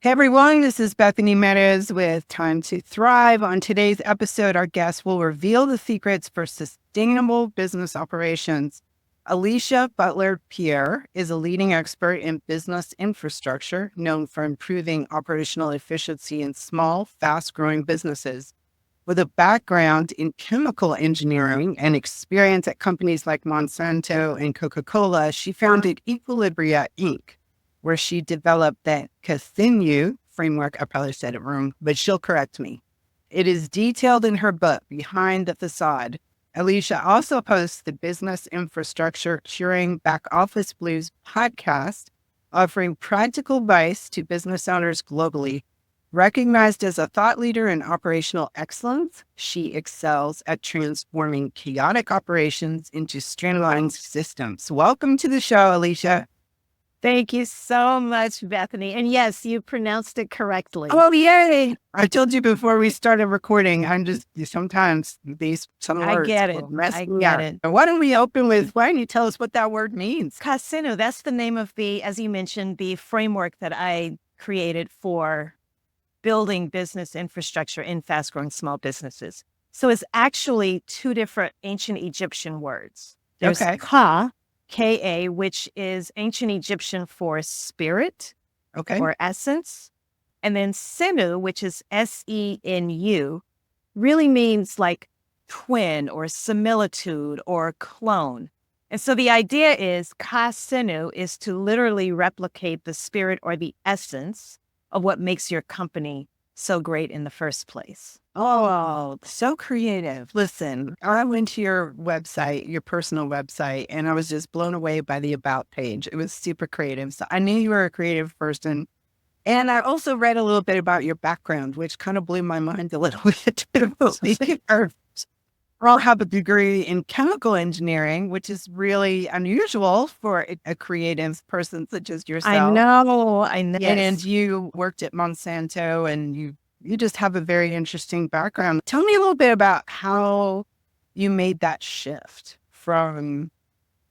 Hey everyone, this is Bethany Meadows with Time to Thrive. On today's episode, our guest will reveal the secrets for sustainable business operations. Alicia Butler Pierre is a leading expert in business infrastructure, known for improving operational efficiency in small, fast-growing businesses. With a background in chemical engineering and experience at companies like Monsanto and Coca-Cola, she founded Equilibria, Inc., where she developed the Kasennu framework. I probably said it wrong, but she'll correct me. It is detailed in her book, Behind the Façade. Alicia also hosts the Business Infrastructure Curing Back Office Blues podcast, offering practical advice to business owners globally. Recognized as a thought leader in operational excellence, she excels at transforming chaotic operations into streamlined systems. Welcome to the show, Alicia. Thank you so much, Bethany. And yes, you pronounced it correctly. Oh, yay. I told you before we started recording, sometimes some words I get it. mess me up. Why don't you tell us what that word means? Kasennu, that's the name of as you mentioned, the framework that I created for building business infrastructure in fast-growing small businesses. So it's actually two different ancient Egyptian words. There's Ka, Ka, which is ancient Egyptian for spirit or essence. And then Senu, which is Senu, really means like twin or similitude or clone. And so the idea is Kasennu is to literally replicate the spirit or the essence of what makes your company so great in the first place. Oh, so creative. Listen, I went to your website, your personal website, and I was just blown away by the About page. It was super creative. So I knew you were a creative person. And I also read a little bit about your background, which kind of blew my mind a little bit. You all have a degree in chemical engineering, which is really unusual for a creative person such as yourself. I know. Yes. And you worked at Monsanto, and you just have a very interesting background. Tell me a little bit about how you made that shift from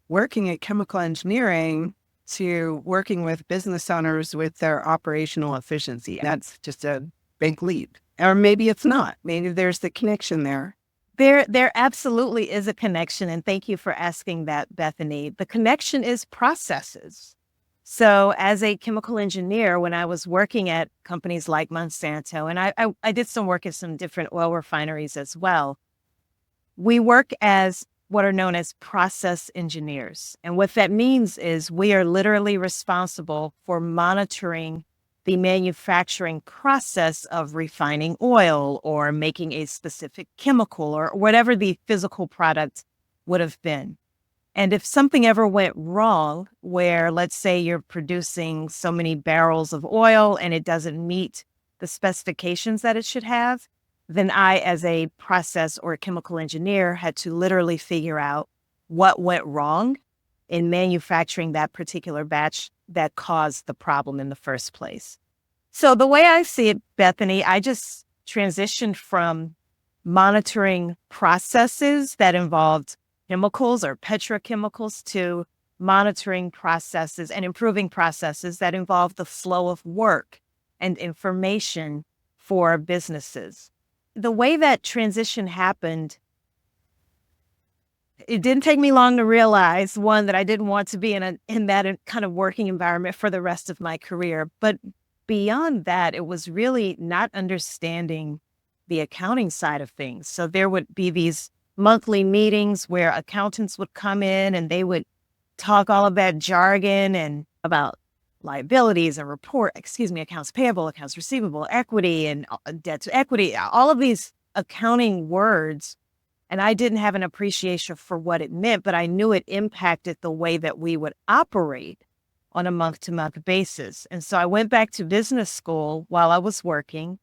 working at chemical engineering to working with business owners with their operational efficiency. That's just a big leap. Or maybe it's not. Maybe there's the connection there. There absolutely is a connection. And thank you for asking that, Bethany. The connection is processes. So as a chemical engineer, when I was working at companies like Monsanto, and I did some work at some different oil refineries as well, we work as what are known as process engineers. And what that means is we are literally responsible for monitoring the manufacturing process of refining oil or making a specific chemical or whatever the physical product would have been. And if something ever went wrong, where let's say you're producing so many barrels of oil and it doesn't meet the specifications that it should have, then I, as a process or a chemical engineer, had to literally figure out what went wrong in manufacturing that particular batch that caused the problem in the first place. So the way I see it, Bethany, I just transitioned from monitoring processes that involved chemicals or petrochemicals to monitoring processes and improving processes that involve the flow of work and information for businesses. The way that transition happened, it didn't take me long to realize, one, that I didn't want to be in that kind of working environment for the rest of my career. But beyond that, it was really not understanding the accounting side of things. So there would be these monthly meetings where accountants would come in and they would talk all of that jargon and about liabilities and accounts payable, accounts receivable, equity and debt to equity, all of these accounting words. And I didn't have an appreciation for what it meant, but I knew it impacted the way that we would operate on a month-to-month basis. And so I went back to business school while I was working.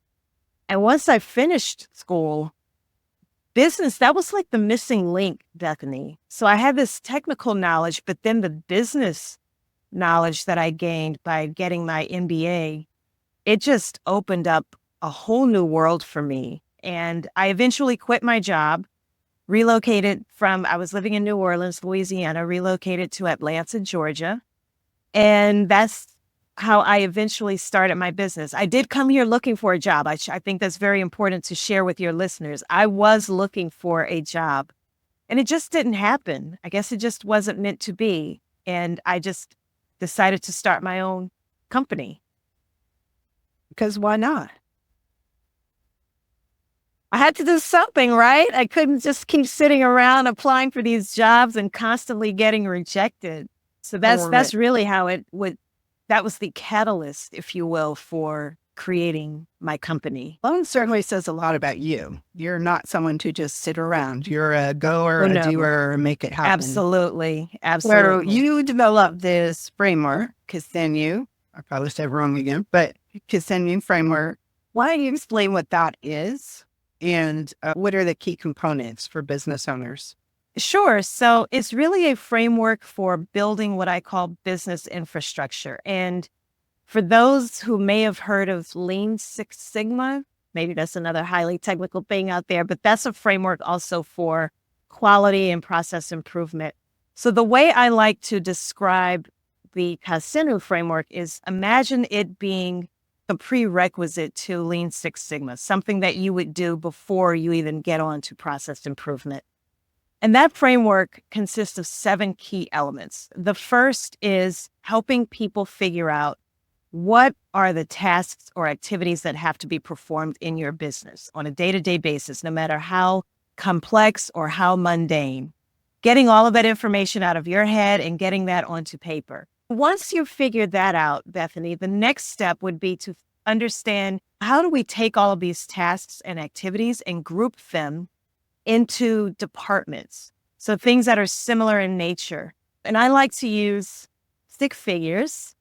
And once I finished school, business, that was like the missing link, Bethany. So I had this technical knowledge, but then the business knowledge that I gained by getting my MBA, it just opened up a whole new world for me. And I eventually quit my job, relocated I was living in New Orleans, Louisiana, relocated to Atlanta, Georgia. And that's how I eventually started my business. I did come here looking for a job. I think that's very important to share with your listeners. I was looking for a job and it just didn't happen. I guess it just wasn't meant to be. And I just decided to start my own company. Because why not? I had to do something, right? I couldn't just keep sitting around applying for these jobs and constantly getting rejected. So that's really how that was the catalyst, if you will, for creating my company. Alone certainly says a lot about you. You're not someone to just sit around. You're a goer, No. a doer, make it happen. Absolutely. So you developed this framework, Kasennu. I probably said wrong again, but Kasennu framework. Why don't you explain what that is and what are the key components for business owners? Sure. So it's really a framework for building what I call business infrastructure. And for those who may have heard of Lean Six Sigma, maybe that's another highly technical thing out there, but that's a framework also for quality and process improvement. So the way I like to describe the Kasennu framework is imagine it being a prerequisite to Lean Six Sigma, something that you would do before you even get on to process improvement. And that framework consists of 7 key elements. The first is helping people figure out what are the tasks or activities that have to be performed in your business on a day-to-day basis, no matter how complex or how mundane. Getting all of that information out of your head and getting that onto paper. Once you've figured that out, Bethany, the next step would be to understand how do we take all of these tasks and activities and group them into departments. So things that are similar in nature. And I like to use stick figures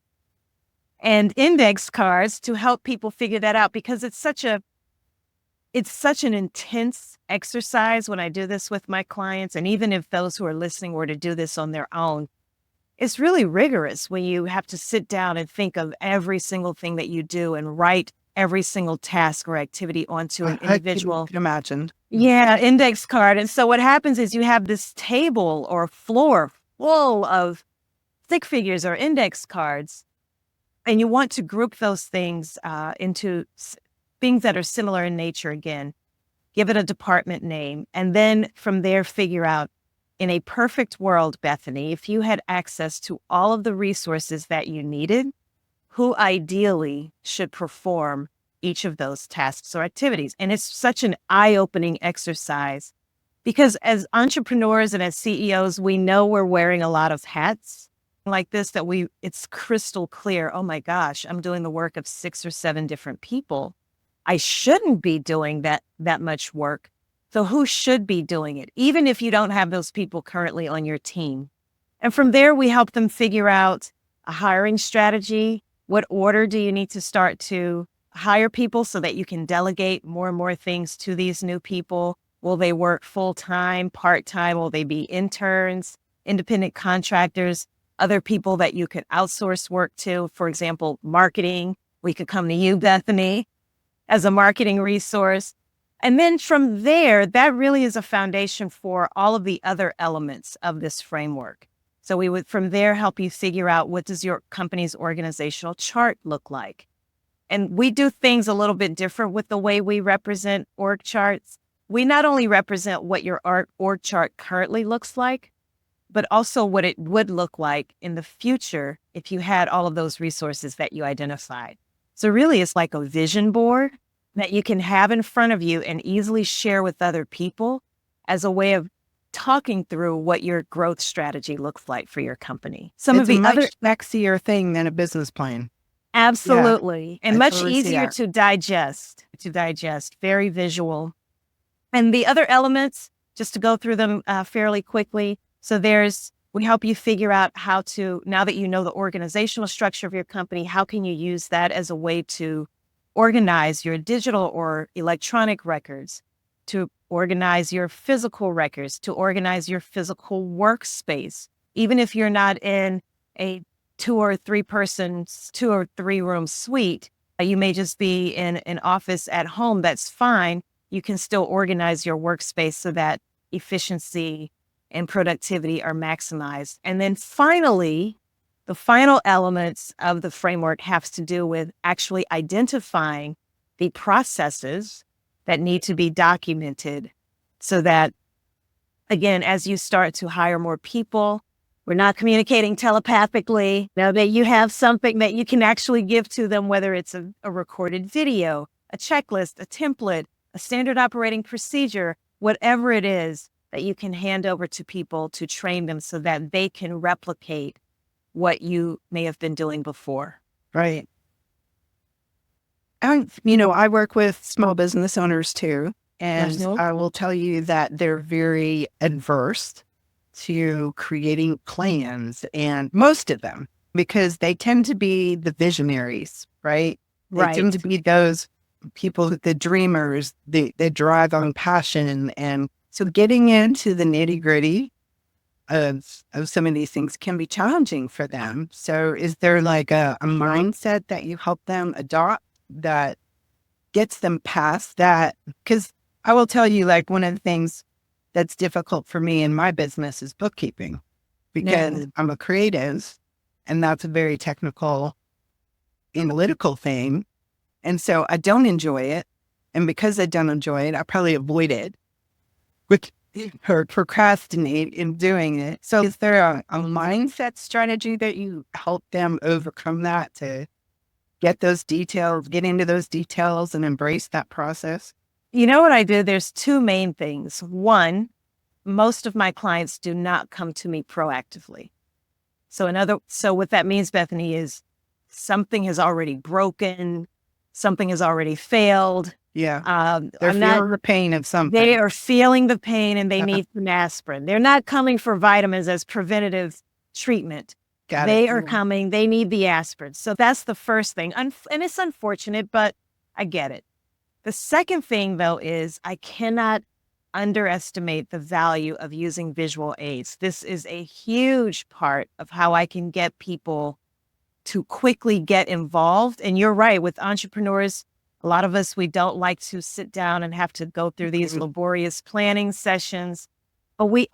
and index cards to help people figure that out because it's such an intense exercise when I do this with my clients. And even if those who are listening were to do this on their own, it's really rigorous when you have to sit down and think of every single thing that you do and write every single task or activity onto an individual. I can imagine. Yeah, index card. And so what happens is you have this table or floor full of stick figures or index cards, and you want to group those things into things that are similar in nature again, give it a department name, and then from there figure out, in a perfect world, Bethany, if you had access to all of the resources that you needed, who ideally should perform each of those tasks or activities. And it's such an eye-opening exercise because as entrepreneurs and as CEOs, we know we're wearing a lot of hats like this, that it's crystal clear. Oh my gosh, I'm doing the work of 6 or 7 different people. I shouldn't be doing that much work. So who should be doing it, even if you don't have those people currently on your team? And from there, we help them figure out a hiring strategy. What order do you need to start to hire people so that you can delegate more and more things to these new people? Will they work full-time, part-time? Will they be interns, independent contractors, other people that you could outsource work to? For example, marketing. We could come to you, Bethany, as a marketing resource. And then from there, that really is a foundation for all of the other elements of this framework. So we would, from there, help you figure out what does your company's organizational chart look like. And we do things a little bit different with the way we represent org charts. We not only represent what your org chart currently looks like, but also what it would look like in the future if you had all of those resources that you identified. So really, it's like a vision board that you can have in front of you and easily share with other people as a way of talking through what your growth strategy looks like for your company. It's a much sexier thing than a business plan. Absolutely. Yeah, and much easier to digest, very visual. And the other elements, just to go through them fairly quickly. So we help you figure out how to, now that you know the organizational structure of your company, how can you use that as a way to organize your digital or electronic records, to organize your physical records, to organize your physical workspace. Even if you're not in a 2 or 3 room suite, you may just be in an office at home. That's fine. You can still organize your workspace so that efficiency and productivity are maximized. And then finally, The final elements of the framework has to do with actually identifying the processes that need to be documented so that, again, as you start to hire more people, we're not communicating telepathically. Now that you have something that you can actually give to them, whether it's a recorded video, a checklist, a template, a standard operating procedure, whatever it is that you can hand over to people to train them so that they can replicate what you may have been doing before. Right. I work with small business owners too. And I will tell you that they're very adverse to creating plans, and most of them, because they tend to be the visionaries, right? They tend to be those people, the dreamers, they drive on passion. And so getting into the nitty gritty of some of these things can be challenging for them. So is there like a mindset that you help them adopt that gets them past that? Because I will tell you, like, one of the things that's difficult for me in my business is bookkeeping, because I'm a creative and that's a very technical, analytical thing. And so I don't enjoy it. And because I don't enjoy it, I probably avoid it or procrastinate in doing it. So is there a mindset strategy that you help them overcome that, to get those details, get into those details and embrace that process? You know what I do? There's two main things. One, most of my clients do not come to me proactively. So what that means, Bethany, is something has already broken, something has already failed. Yeah. They're feeling the pain of something. They are feeling the pain and they need some aspirin. They're not coming for vitamins as preventative treatment. They are coming, they need the aspirin. So that's the first thing. And it's unfortunate, but I get it. The second thing, though, is I cannot underestimate the value of using visual aids. This is a huge part of how I can get people to quickly get involved. And you're right, with entrepreneurs, a lot of us, we don't like to sit down and have to go through these laborious planning sessions, but we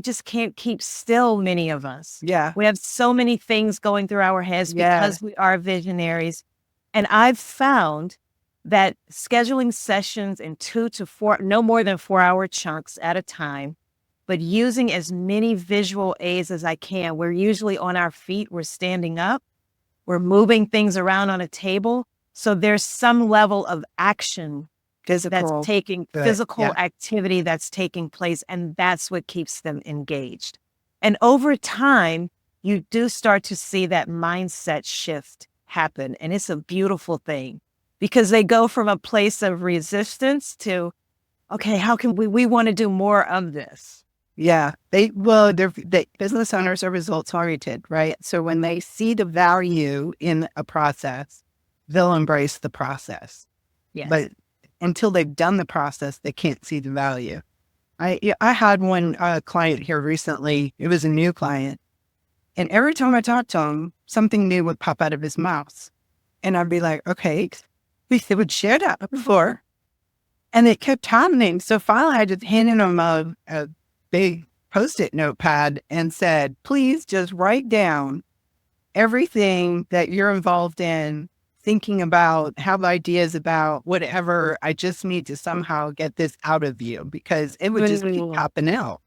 just can't keep still, many of us. Yeah. We have so many things going through our heads because we are visionaries. And I've found that scheduling sessions in 2 to 4, no more than 4-hour chunks at a time, but using as many visual aids as I can. We're usually on our feet, we're standing up, we're moving things around on a table. So there's some level of action physical activity that's taking place, and that's what keeps them engaged. And over time, you do start to see that mindset shift happen, and it's a beautiful thing, because they go from a place of resistance to, okay, how can we want to do more of this? Yeah. The business owners are results oriented, right? So when they see the value in a process, they'll embrace the process. Yes. But until they've done the process, they can't see the value. I had one client here recently. It was a new client. And every time I talked to him, something new would pop out of his mouth. And I'd be like, okay, we would share that before. And it kept happening. So finally, I just handed him a big Post-it notepad and said, please just write down everything that you're involved in, thinking about, have ideas about, whatever. I just need to somehow get this out of you, because it would just keep popping out.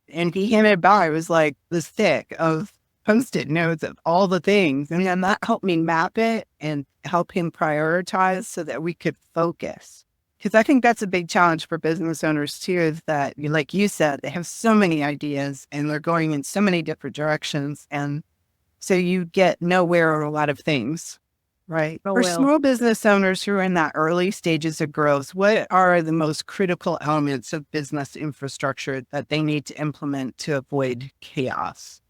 And he handed it by. It was like the stick of Post-it notes of all the things. And then that helped me map it and help him prioritize so that we could focus. Because I think that's a big challenge for business owners too, is that, like you said, they have so many ideas and they're going in so many different directions. And so you get nowhere on a lot of things. Right. For small business owners who are in that early stages of growth, what are the most critical elements of business infrastructure that they need to implement to avoid chaos?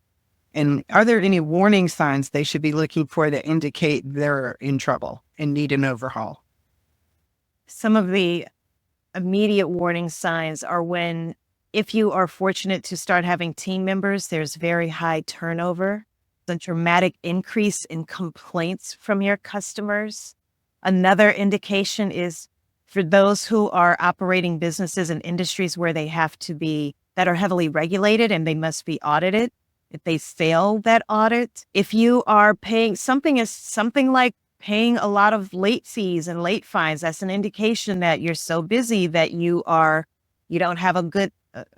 And are there any warning signs they should be looking for that indicate they're in trouble and need an overhaul? Some of the immediate warning signs are when, if you are fortunate to start having team members, there's very high turnover. A dramatic increase in complaints from your customers. Another indication is for those who are operating businesses in industries where they have to be, that are heavily regulated and they must be audited. if they fail that audit, if you are paying something like paying a lot of late fees and late fines, that's an indication that you're so busy that you don't have a good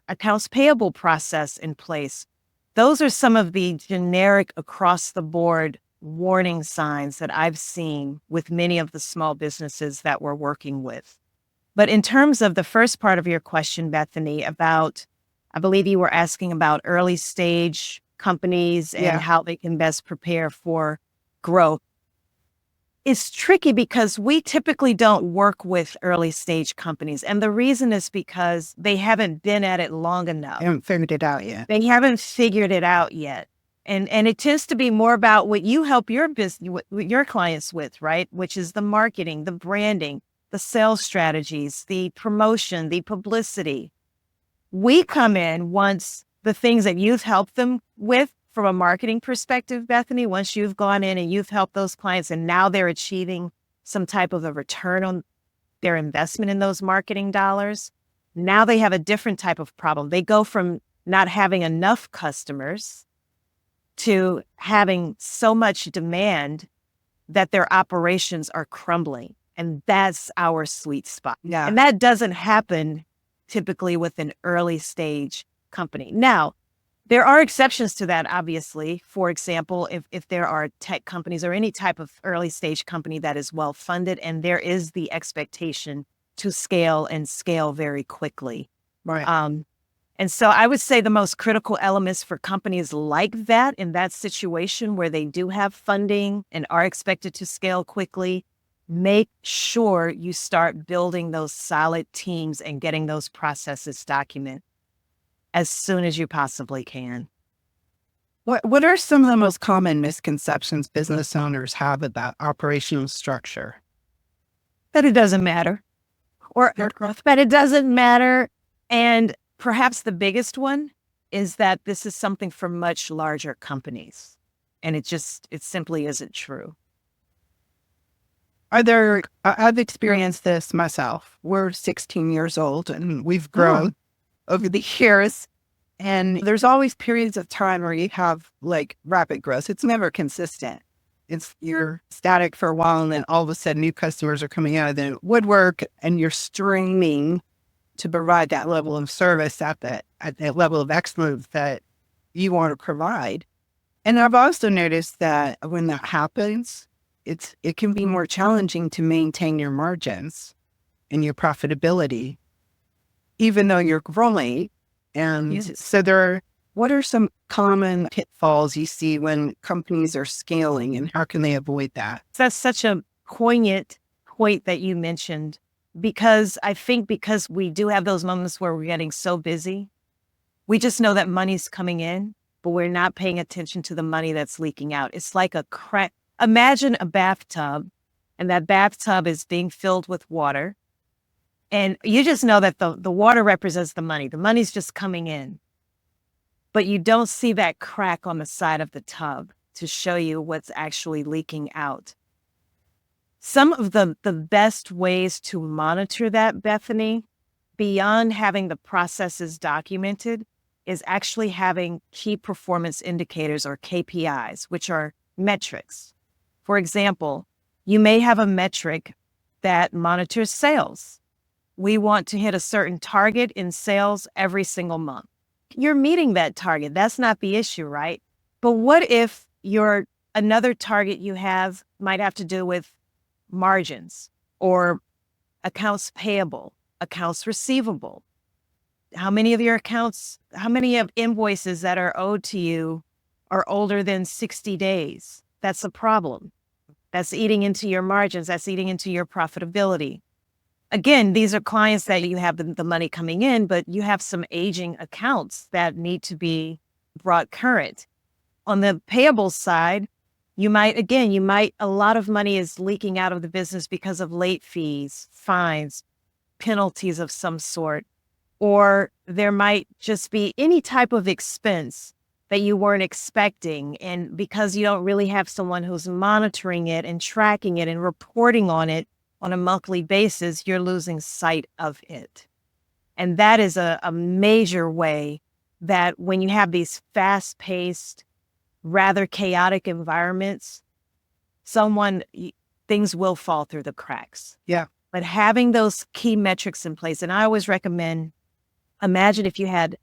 accounts payable process in place. Those are some of the generic across the board warning signs that I've seen with many of the small businesses that we're working with. But in terms of the first part of your question, Bethany, I believe you were asking about early stage companies and how they can best prepare for growth. It's tricky because we typically don't work with early stage companies. And the reason is because they haven't been at it long enough. They haven't figured it out yet. They haven't figured it out yet. And it tends to be more about what you help your business, what your clients with, right? Which is the marketing, the branding, the sales strategies, the promotion, the publicity. We come in once the things that you've helped them with from a marketing perspective, Bethany, once you've gone in and you've helped those clients and now they're achieving some type of a return on their investment in those marketing dollars, now they have a different type of problem. They go from not having enough customers to having so much demand that their operations are crumbling. And that's our sweet spot. Yeah. And that doesn't happen typically with an early stage company. Now, there are exceptions to that, obviously. For example, if there are tech companies or any type of early stage company that is well funded and there is the expectation to scale and scale very quickly. Right. And so I would say the most critical elements for companies like that in that situation where they do have funding and are expected to scale quickly, make sure you start building those solid teams and getting those processes documented as soon as you possibly can. What are some of the most common misconceptions business owners have about operational structure? That it doesn't matter. Or that it doesn't matter. And perhaps the biggest one is that this is something for much larger companies. And it simply isn't true. I've experienced this myself. We're 16 years old and we've grown over the years. And there's always periods of time where you have like rapid growth. It's never consistent. You're static for a while and then all of a sudden new customers are coming out of the woodwork and you're streaming to provide that level of service at that level of excellence that you want to provide. And I've also noticed that when that happens, it can be more challenging to maintain your margins and your profitability, even though you're growing. And so what are some common pitfalls you see when companies are scaling and how can they avoid that? That's such a poignant point that you mentioned, because I think because we do have those moments where we're getting so busy, we just know that money's coming in, but we're not paying attention to the money that's leaking out. It's like a crack. Imagine a bathtub, and that bathtub is being filled with water. And you just know that the water represents the money. The money's just coming in. But you don't see that crack on the side of the tub to show you what's actually leaking out. Some of the best ways to monitor that, Bethany, beyond having the processes documented, is actually having key performance indicators or KPIs, which are metrics. For example, you may have a metric that monitors sales. We want to hit a certain target in sales every single month. You're meeting that target. That's not the issue, right? But what if another target you have might have to do with margins or accounts payable, accounts receivable? How many of invoices that are owed to you are older than 60 days? That's a problem. That's eating into your margins. That's eating into your profitability. Again, these are clients that you have the money coming in, but you have some aging accounts that need to be brought current. On the payables side, a lot of money is leaking out of the business because of late fees, fines, penalties of some sort, or there might just be any type of expense that you weren't expecting. And because you don't really have someone who's monitoring it and tracking it and reporting on it on a monthly basis, you're losing sight of it. And that is a major way that when you have these fast-paced, rather chaotic environments, things will fall through the cracks. Yeah. But having those key metrics in place, and I always recommend, imagine if you had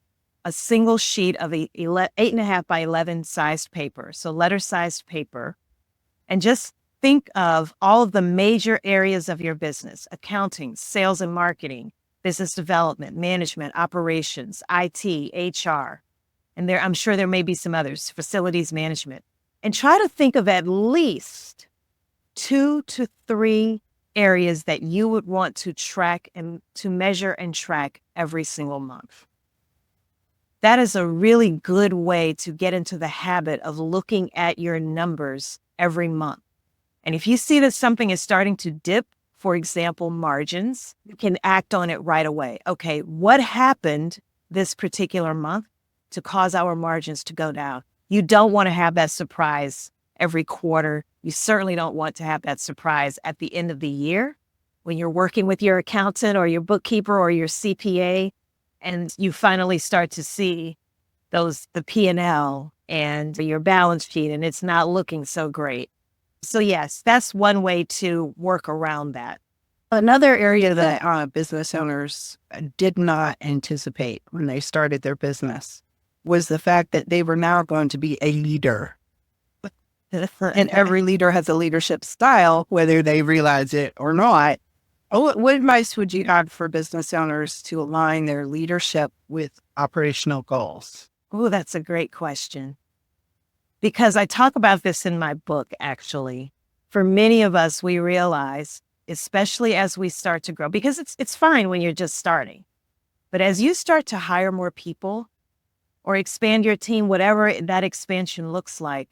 a single sheet of 8.5 by 11 sized paper, so letter sized paper, and just think of all of the major areas of your business: accounting, sales and marketing, business development, management, operations, IT, HR, and I'm sure there may be some others, facilities management. And try to think of at least 2 to 3 areas that you would want to track and to measure and track every single month. That is a really good way to get into the habit of looking at your numbers every month. And if you see that something is starting to dip, for example, margins, you can act on it right away. Okay, what happened this particular month to cause our margins to go down? You don't want to have that surprise every quarter. You certainly don't want to have that surprise at the end of the year when you're working with your accountant or your bookkeeper or your CPA, and you finally start to see the P&L and your balance sheet, and it's not looking so great. So yes, that's one way to work around that. Another area that business owners did not anticipate when they started their business was the fact that they were now going to be a leader. And every leader has a leadership style, whether they realize it or not. What advice would you have for business owners to align their leadership with operational goals? Oh, that's a great question. Because I talk about this in my book, actually. For many of us, we realize, especially as we start to grow, because it's fine when you're just starting. But as you start to hire more people or expand your team, whatever that expansion looks like,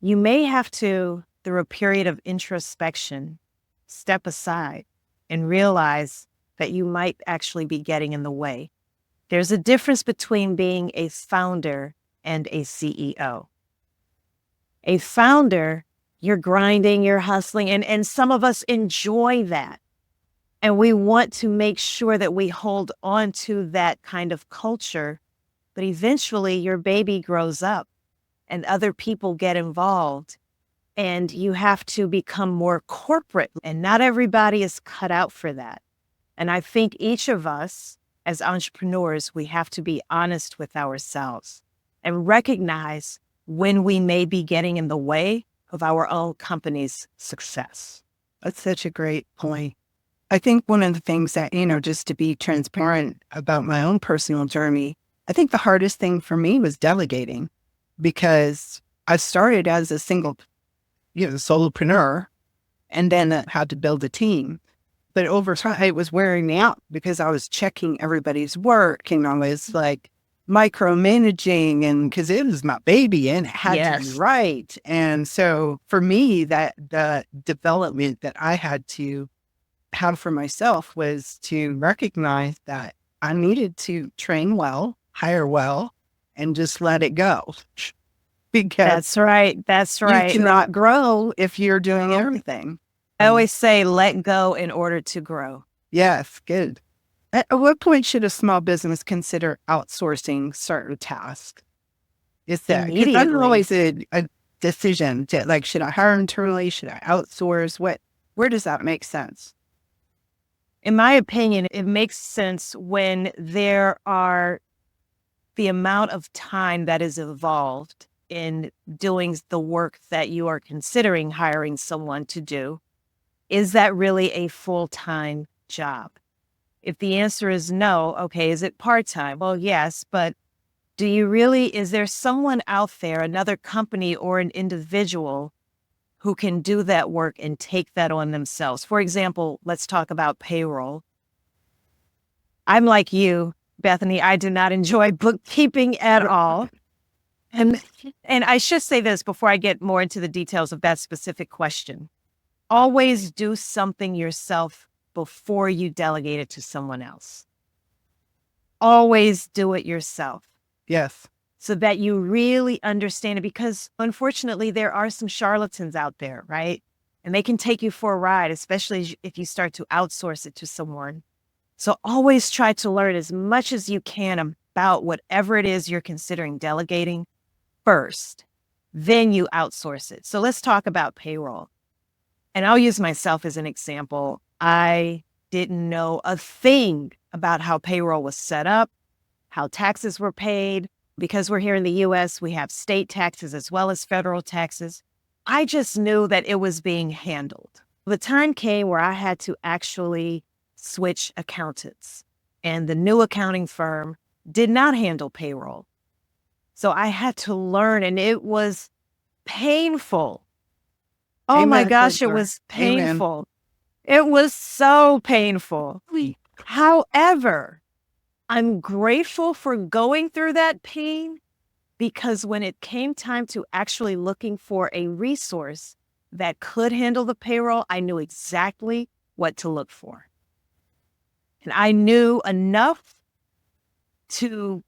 you may have to, through a period of introspection, step aside and realize that you might actually be getting in the way. There's a difference between being a founder and a CEO. A founder, you're grinding, you're hustling, and some of us enjoy that. And we want to make sure that we hold on to that kind of culture. But eventually your baby grows up and other people get involved, and you have to become more corporate, and not everybody is cut out for that. And I think each of us as entrepreneurs, we have to be honest with ourselves and recognize when we may be getting in the way of our own company's success. That's such a great point. I think one of the things that, just to be transparent about my own personal journey, I think the hardest thing for me was delegating, because I started as a single, solopreneur, and then had to build a team. But over time, it was wearing me out because I was checking everybody's work and I was like micromanaging, and because it was my baby and it had to be right. And so for me, that the development that I had to have for myself was to recognize that I needed to train well, hire well, and just let it go. Because That's right. you cannot grow if you're doing everything. I always say, let go in order to grow. Yes, good. At what point should a small business consider outsourcing certain tasks? Is that, because that's always a decision to, should I hire internally? Should I outsource? Where does that make sense? In my opinion, it makes sense when the amount of time that is involved in doing the work that you are considering hiring someone to do. Is that really a full-time job? If the answer is no, okay, is it part-time? Well, yes, but is there someone out there, another company or an individual who can do that work and take that on themselves? For example, let's talk about payroll. I'm like you, Bethany, I do not enjoy bookkeeping at all. And I should say this before I get more into the details of that specific question. Always do something yourself before you delegate it to someone else. Always do it yourself. Yes. So that you really understand it, because unfortunately there are some charlatans out there, right? And they can take you for a ride, especially if you start to outsource it to someone. So always try to learn as much as you can out whatever it is you're considering delegating first. Then you outsource it. So let's talk about payroll. And I'll use myself as an example. I didn't know a thing about how payroll was set up, how taxes were paid. Because we're here in the US, we have state taxes as well as federal taxes. I just knew that it was being handled. The time came where I had to actually switch accountants, and the new accounting firm did not handle payroll. So I had to learn, and it was painful. Oh my gosh, it was painful. It was so painful. However, I'm grateful for going through that pain, because when it came time to actually looking for a resource that could handle the payroll, I knew exactly what to look for. And I knew enough to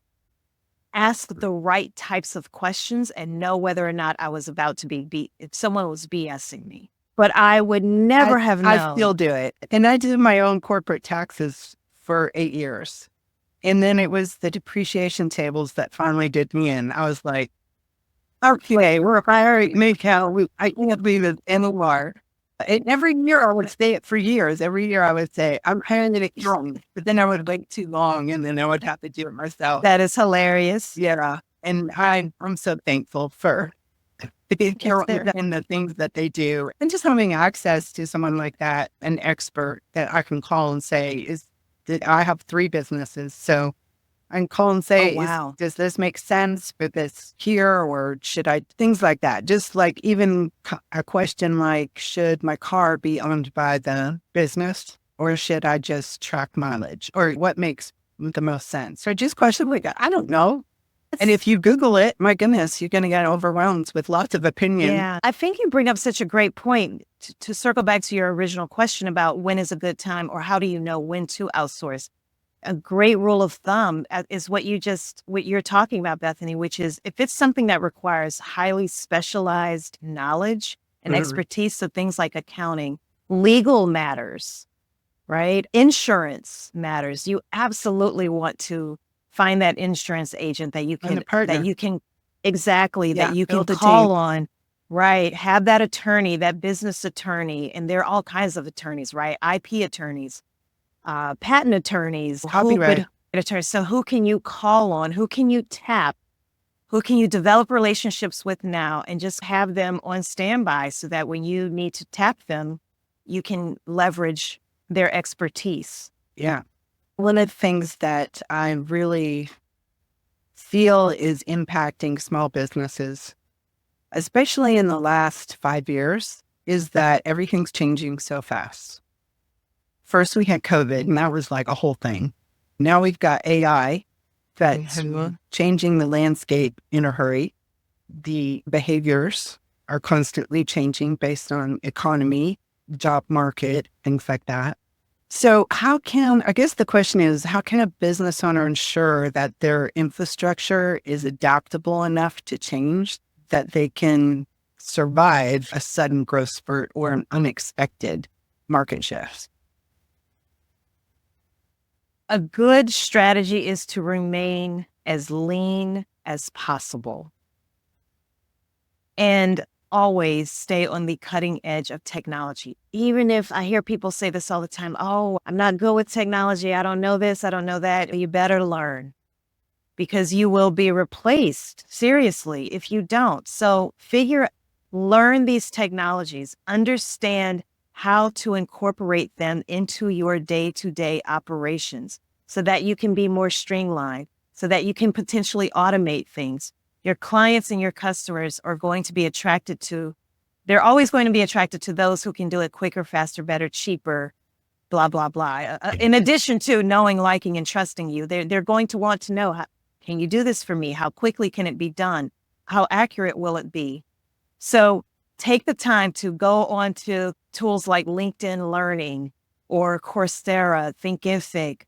ask the right types of questions and know whether or not I was about to if someone was BSing me. But I would never have known. I still do it. And I did my own corporate taxes for 8 years. And then it was the depreciation tables that finally did me in. I was like, okay, we're hiring me now. I can't leave it anymore. And every year I would say it for years. Every year I would say, I'm hiring it wrong. But then I would wait too long, and then I would have to do it myself. That is hilarious. Yeah. And I'm so thankful for the care and the things that they do. And just having access to someone like that, an expert that I can call and say, I have 3 businesses. So I can call and say, does this make sense for this here? Or should I, things like that. Just like even a question like, should my car be owned by the business, or should I just track mileage? Or what makes the most sense? Or just questions like that. I don't know. And if you Google it, my goodness, you're going to get overwhelmed with lots of opinions. Yeah, I think you bring up such a great point to circle back to your original question about when is a good time, or how do you know when to outsource? A great rule of thumb is what you're talking about, Bethany, which is if it's something that requires highly specialized knowledge and expertise, so things like accounting, legal matters, right? Insurance matters. You absolutely want to find that insurance agent that you can call on, right? Have that attorney, that business attorney, and there are all kinds of attorneys, right? IP attorneys, patent attorneys, copyright attorneys. So who can you call on? Who can you tap? Who can you develop relationships with now and just have them on standby so that when you need to tap them, you can leverage their expertise? Yeah. One of the things that I really feel is impacting small businesses, especially in the last 5 years, is that everything's changing so fast. First, we had COVID, and that was like a whole thing. Now we've got AI that's changing the landscape in a hurry. The behaviors are constantly changing based on economy, job market, things like that. So I guess the question is, how can a business owner ensure that their infrastructure is adaptable enough to change, that they can survive a sudden growth spurt or an unexpected market shift? A good strategy is to remain as lean as possible and always stay on the cutting edge of technology. Even if I hear people say this all the time, oh, I'm not good with technology. I don't know this. I don't know that. You better learn, because you will be replaced seriously if you don't. So learn these technologies, understand how to incorporate them into your day-to-day operations so that you can be more streamlined, so that you can potentially automate things. Your clients and your customers are going to be they're always going to be attracted to those who can do it quicker, faster, better, cheaper, blah, blah, blah. In addition to knowing, liking, and trusting you, they're going to want to know, can you do this for me? How quickly can it be done? How accurate will it be? So take the time to go on to tools like LinkedIn Learning or Coursera, Thinkific,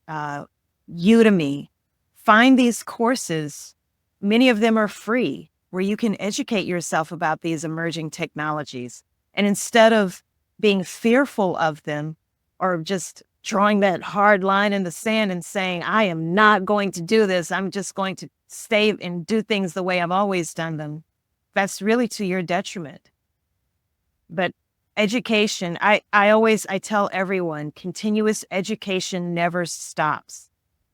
Udemy. Find these courses. Many of them are free, where you can educate yourself about these emerging technologies. And instead of being fearful of them or just drawing that hard line in the sand and saying, I am not going to do this. I'm just going to stay and do things the way I've always done them. That's really to your detriment. But education, I tell everyone, continuous education never stops.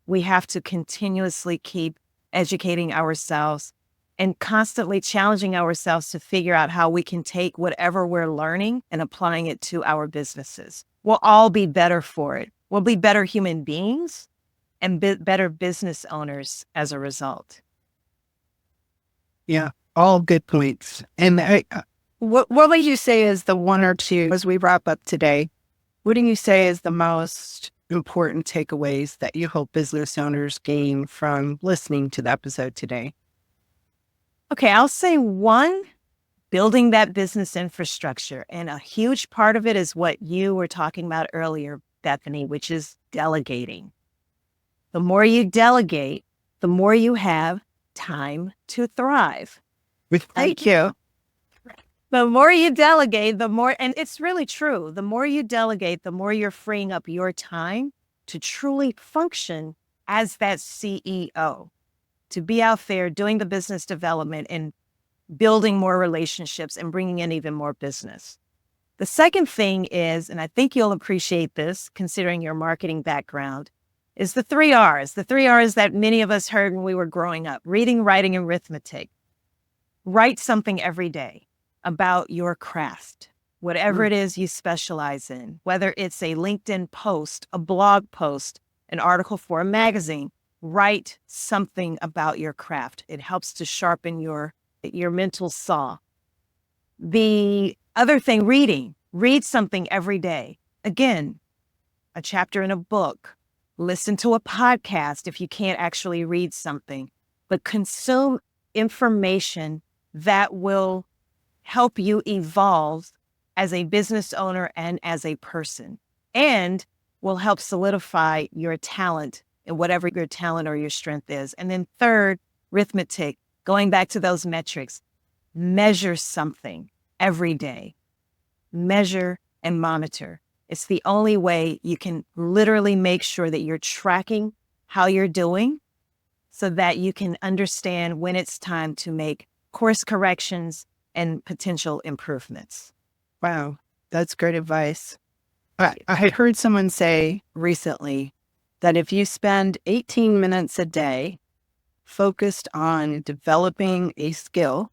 We have to continuously keep educating ourselves and constantly challenging ourselves to figure out how we can take whatever we're learning and applying it to our businesses. We'll all be better for it. We'll be better human beings and better business owners as a result. Yeah, all good points. And what would you say is the one or two, as we wrap up today, what do you say is the most important takeaways that you hope business owners gain from listening to the episode today? Okay, I'll say one, building that business infrastructure. And a huge part of it is what you were talking about earlier, Bethany, which is delegating. The more you delegate, the more you have time to thrive. Thank you. The more you delegate, the more, and it's really true, the more you delegate, the more you're freeing up your time to truly function as that CEO, to be out there doing the business development and building more relationships and bringing in even more business. The second thing is, and I think you'll appreciate this considering your marketing background, is the 3 R's. The 3 R's that many of us heard when we were growing up: reading, writing, and arithmetic. Write something every day about your craft, whatever it is you specialize in, whether it's a LinkedIn post, a blog post, an article for a magazine. Write something about your craft. It helps to sharpen your mental saw. The other thing, reading. Read something every day. Again, a chapter in a book. Listen to a podcast if you can't actually read something. But consume information that will help you evolve as a business owner and as a person, and will help solidify your talent and whatever your talent or your strength is. And then third, arithmetic, going back to those metrics, measure something every day. Measure and monitor. It's the only way you can literally make sure that you're tracking how you're doing so that you can understand when it's time to make course corrections and potential improvements. Wow, that's great advice. I heard someone say recently that if you spend 18 minutes a day focused on developing a skill,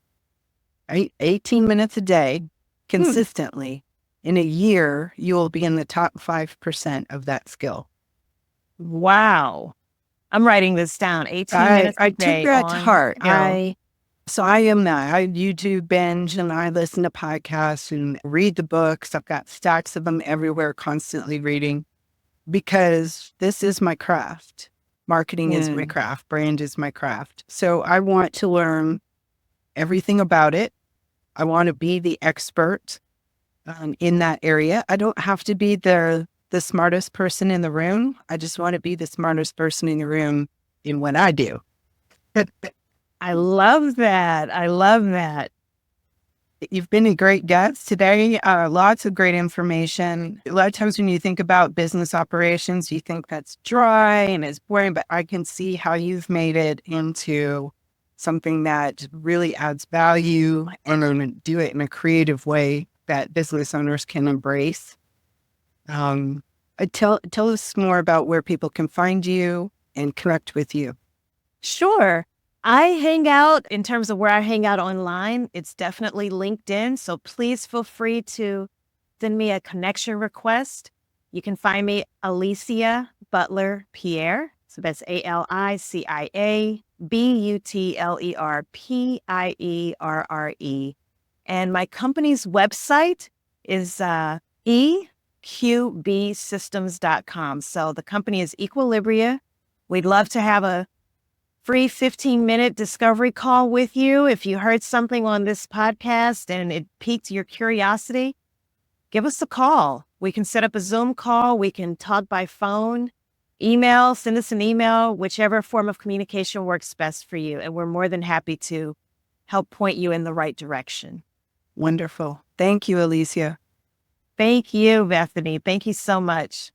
right? 18 minutes a day consistently, in a year, you will be in the top 5% of that skill. Wow. I'm writing this down. 18 minutes a day. I took that to heart. So I am that. I YouTube binge and I listen to podcasts and read the books. I've got stacks of them everywhere, constantly reading, because this is my craft. Marketing is my craft. Brand is my craft. So I want to learn everything about it. I want to be the expert in that area. I don't have to be the smartest person in the room. I just want to be the smartest person in the room in what I do. I love that. I love that. You've been a great guest today. Lots of great information. A lot of times when you think about business operations, you think that's dry and it's boring, but I can see how you've made it into something that really adds value and do it in a creative way that business owners can embrace. Tell us more about where people can find you and connect with you. Sure. I hang out, in terms of where I hang out online, it's definitely LinkedIn. So please feel free to send me a connection request. You can find me Alicia Butler Pierre. So that's ALICIA BUTLER PIERRE. And my company's website is eqbsystems.com. So the company is Equilibria. We'd love to have a free 15-minute discovery call with you. If you heard something on this podcast and it piqued your curiosity, give us a call. We can set up a Zoom call. We can talk by phone, email, send us an email, whichever form of communication works best for you. And we're more than happy to help point you in the right direction. Wonderful. Thank you, Alicia. Thank you, Bethany. Thank you so much.